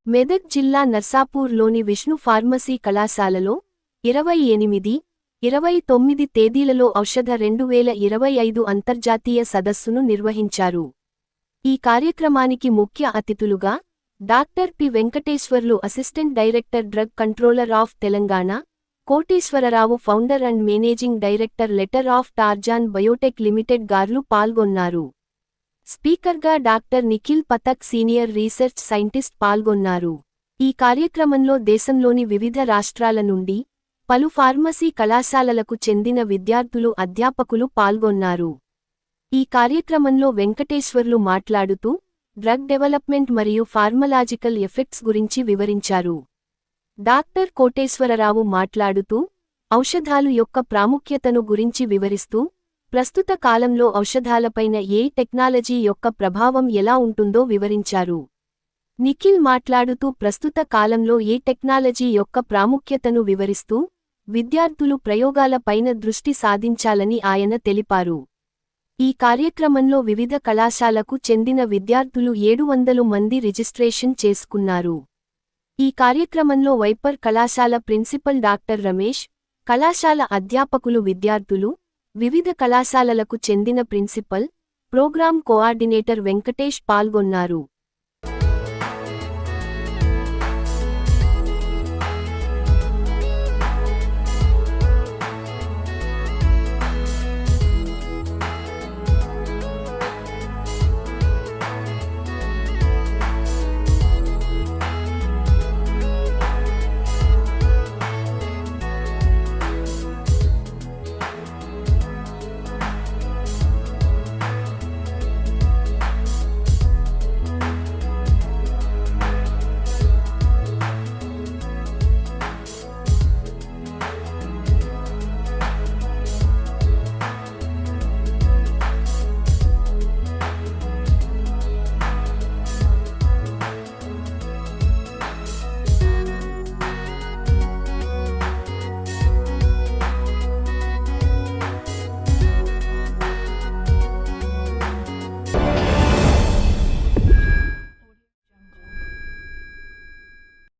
మెదక్ జిల్లా నర్సాపూర్లోని విష్ణు ఫార్మసీ కళాశాలలో 28, 29 తేదీలలో ఔషధ 2025 అంతర్జాతీయ సదస్సును నిర్వహించారు. ఈ కార్యక్రమానికి ముఖ్య అతిథులుగా doctor P. Venkateswarlu, assistant director drug controller of Telangana, Koteswararao, founder and managing director letter of Tarzan biotech limited గార్లు పాల్గొన్నారు. స్పీకర్గా doctor Nikhil Pathak, senior research scientist పాల్గొన్నారు. ఈ కార్యక్రమంలో దేశంలోని వివిధ రాష్ట్రాల నుండి పలు ఫార్మసీ కళాశాలలకు చెందిన విద్యార్థులు, అధ్యాపకులు పాల్గొన్నారు. ఈ కార్యక్రమంలో వెంకటేశ్వర్లు మాట్లాడుతూ డ్రగ్ డెవలప్మెంట్ మరియు ఫార్మలాజికల్ ఎఫెక్ట్స్ గురించి వివరించారు. డాక్టర్ కోటేశ్వరరావు మాట్లాడుతూ ఔషధాలు యొక్క ప్రాముఖ్యతను గురించి వివరిస్తూ ప్రస్తుత కాలంలో ఔషధాలపైన ఏ టెక్నాలజీ యొక్క ప్రభావం ఎలా ఉంటుందో వివరించారు. నిఖిల్ మాట్లాడుతూ ప్రస్తుత కాలంలో ఏ టెక్నాలజీ యొక్క ప్రాముఖ్యతను వివరిస్తూ విద్యార్థులు ప్రయోగాల పైన దృష్టి సాధించాలని ఆయన తెలిపారు. ఈ కార్యక్రమంలో వివిధ కళాశాలకు చెందిన విద్యార్థులు 700 మంది రిజిస్ట్రేషన్ చేసుకున్నారు. ఈ కార్యక్రమంలో వైపర్ కళాశాల ప్రిన్సిపల్ డాక్టర్ రమేష్, కళాశాల అధ్యాపకులు, విద్యార్థులు, వివిధ కళాశాలలకు చెందిన ప్రిన్సిపల్, ప్రోగ్రామ్ కోఆర్డినేటర్ వెంకటేష్ పాల్గొన్నారు.